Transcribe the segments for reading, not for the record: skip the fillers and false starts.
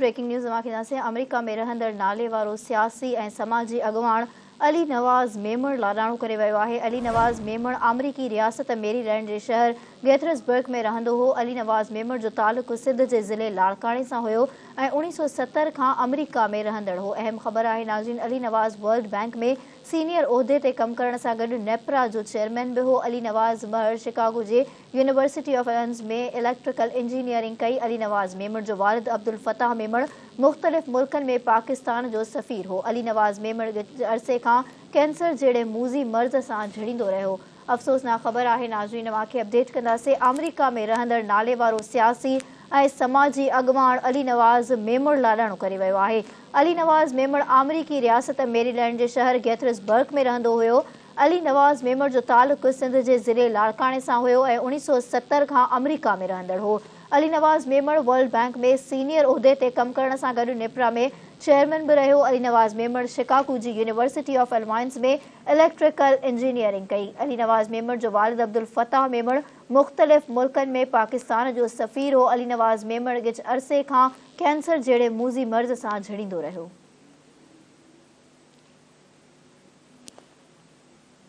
Breaking news से America में रहंदड़ नाले वारो सियासी ऐं समाजी अगवान अली नवाज़ मेमण लाडाणो करे वियो आहे। अली नवाज़ मेमण अमरीकी रियासत मेरीलैंड के शहर गैथर्सबर्ग में रहंदो हो। अली नवाज़ मेमण जो ताल्लुक सिंध के ज़िले लाड़काणे सां हुयो ऐं 1970 खां अमरीका में रहंदड़ हो। अहम ख़बर आहे नाज़रीन, अली नवाज़ वर्ल्ड बैंक में सीनियर उहिदे ते कम करण सां गॾु नेपरा जो चेयरमैन भी हो। अली नवाज़ महर Chicago J university of Illinois में इलेक्ट्रिकल इंजीनियरिंग कई। अली नवाज़ मेमण जो वालिद अब्दुल फताह मेमण मुख़्तलिफ़ मुल्कनि में पाकिस्तान जो सफ़ीर हो। अली नवाज़ मेमण अरसे खां कैंसर जहिड़े मूज़ी मर्ज़ सां झड़ींदो रहियो। अफ़सोसनाक ख़बर आहे नाज़रीन, अवांखे अपडेट कंदासीं। अमरीका में रहंदड़ नाले वारो सियासी ऐं समाजी अगवान अली नवाज़ मेमण लाडाणो करे वियो आहे। अली नवाज़ मेमण अमरीकी रियासत मेरीलैंड के शहर गैथर्सबर्ग में रहंदो हुयो। अली नवाज़ मेमण जो ताल्लुक सिंध के ज़िले लाड़काणे सां हुयो ऐं 1970 खां अमरीका में रहंदड़ हो। अली नवाज़ मेमण वर्ल्ड बैंक में सीनियर उहिदे ते कम करण सां गॾु नेपरा में चेयरमैन भी रहियो। अली नवाज़ मेमण शिकागो जी यूनिवर्सिटी ऑफ इलिनॉइस में इलेक्ट्रिकल इंजीनियरिंग कई। अली नवाज़ मेमण जो वालिद अब्दुल फताह मेमण मुख़्तलिफ़ मुल्कनि में पाकिस्तान जो सफ़ीर हो। अली नवाज़ मेमण गिच अरसे खां कैंसर जहिड़े मूज़ी मर्ज़ सां झड़ींदो रहियो।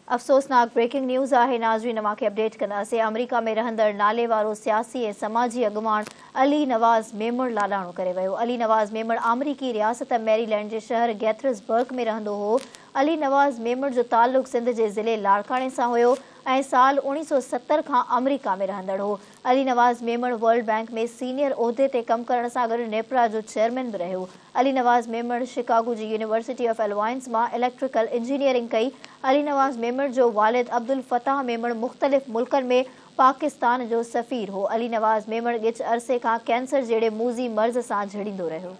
अफ़सोसनाक ब्रेकिंग न्यूज़ आहे नाज़रीन, अवांखे अपडेट कंदासीं। अमरीका में रहंदड़ नाले वारो सियासी ऐं समाजी अगवान अली नवाज़ मेमण लाडाणो करे वियो। अली नवाज़ मेमण अमरीकी रियासत मेरीलैंड के शहर गैथर्सबर्ग में रहंदो हो। अली नवाज़ मेमण जो ताल्लुक सिंध के ज़िले लाड़काणे सां हुयो ऐं साल 1970 खां अमरीका में रहंदड़ हो। अली नवाज़ मेमण वर्ल्ड बैंक में सीनियर उहिदे ते कम करण सां गॾु नेपरा जो चेयरमैन भी रहियो। अली नवाज़ मेमण शिकागो जी यूनिवर्सिटी ऑफ इलिनॉइस मां इलेक्ट्रिकल इंजीनियरिंग कई। अली नवाज़ मेमण जो वालिद अब्दुल फताह मेमण मुख़्तलिफ़ मुल्कनि में पाकिस्तान जो सफ़ीर हो। अली नवाज़ मेमण गिच अरसे खां कैंसर जहिड़े मूज़ी मर्ज़ सां झड़ींदो रहियो।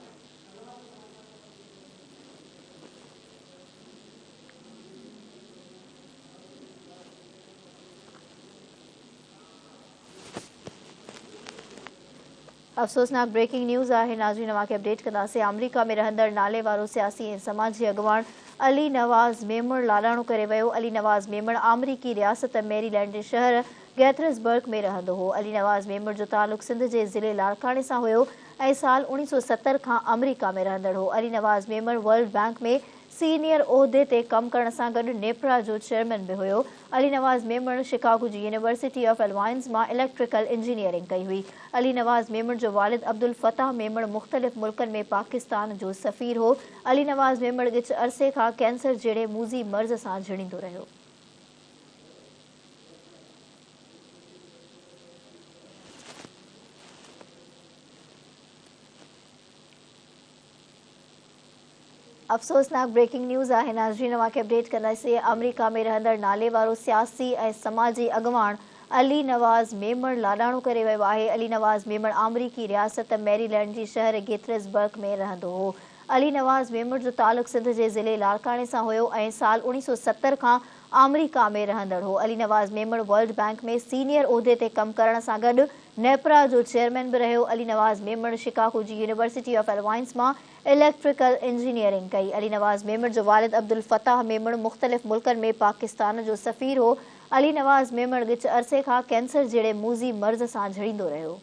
अफ़सोसनाक ब्रेकिंग न्यूज़ आहे नाज़रीन, अवांखे अपडेट कंदासीं। अमरीका में रहंदड़ नाले वारो सियासी ऐं समाजी अगवान अली नवाज़ मेमण लाडाणो करे वियो। अली नवाज़ मेमण अमरीकी रियासत मेरीलैंड के शहर गैथर्सबर्ग में रहंदो हो। अली नवाज़ मेमण जो ताल्लुक सिंध के ज़िले लाड़काणे सां हुयो ऐं साल 1970 खां अमरीका में रहंदड़ हो। अली नवाज़ मेमण वर्ल्ड बैंक में सीनियर उहिदे ते कम करण सां गॾु नेपरा जो चेयरमैन भी हुयो। अली नवाज़ मेमण शिकागो जी यूनिवर्सिटी ऑफ इलिनॉइस मां इलेक्ट्रिकल इंजीनियरिंग कई हुई। अली नवाज़ मेमण जो वालिद अब्दुल फताह मेमण मुख़्तलिफ़ मुल्कनि में पाकिस्तान जो सफ़ीर हो। अली नवाज़ मेमण गिच अरसे खां कैंसर जहिड़े मूज़ी मर्ज़ सां झड़ींदो रहियो। अफ़सोसनाक ब्रेकिंग न्यूज़ आहे नाज़रीन, अवांखे अपडेट कंदासीं। अमरीका में रहंदड़ नाले वारो सियासी ऐं समाजी अगवान अली नवाज़ मेमण लाडाणो करे वियो आहे। अली नवाज़ मेमण अमरीकी रियासत मेरीलैंड जी शहर गैथर्सबर्ग में रहंदो हो। अली नवाज़ मेमण जो ताल्लुक सिंध के ज़िले लाड़काणे सां हुयो ऐं साल 1970 खां अमरीका में रहंदड़ हो। अली नवाज़ मेमण वर्ल्ड बैंक में सीनियर उहिदे ते कम करण सां गॾु नेपरा जो चेयरमैन भी रहियो। अली नवाज़ मेमण शिकागो जी यूनिवर्सिटी ऑफ इलिनॉइस मां इलेक्ट्रिकल इंजीनियरिंग कई। अली नवाज़ मेमण जो वालिद अब्दुल फताह मेमण मुख़्तलिफ़ मुल्कनि में पाकिस्तान जो सफ़ीर हो। अली नवाज़ मेमण गिच अरसे खां कैंसर जहिड़े मूज़ी मर्ज़ सां झड़ींदो रहियो।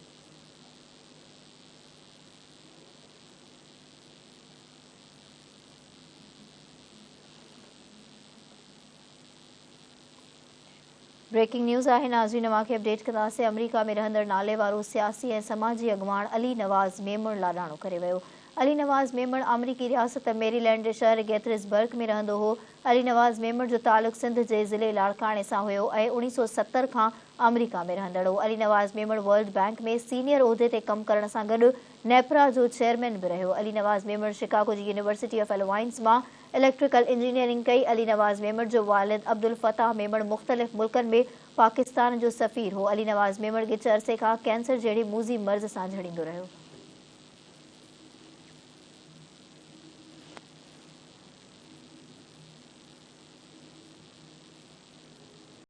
ब्रेकिंग न्यूज़ आहे नाज़रीन, अवांखे अपडेट कंदासीं। अमरीका में रहंदड़ नाले वारो सियासी ऐं समाजी अगवान अली नवाज़ मेमण लाडाणो करे वियो। अली नवाज़ मेमण अमरीकी रियासत मेरीलैंड के शहर गैथर्सबर्ग में रहंदो हो। अली नवाज़ मेमण जो ताल्लुक सिंध के ज़िले लाड़काणे सां हुयो ऐं 1970 खां अमरीका में रहंदड़ हो। अली नवाज़ मेमण वर्ल्ड बैंक में सीनियर उहिदे ते कम करण सां गॾु नेपरा जो चेयरमैन भी रहियो। अली नवाज़ मेमण शिकागो जी यूनिवर्सिटी ऑफ इलिनॉइस मां इलेक्ट्रिकल इंजीनियरिंग कई। अली नवाज़ मेमण जो वालिद अब्दुल फताह मेमण मुख़्तलिफ़ मुल्कनि में पाकिस्तान जो सफ़ीर हो। अली नवाज़ मेमण गिच अरसे खां कैंसर जहिड़ी मूज़ी मर्ज़ सां झड़ींदो रहियो।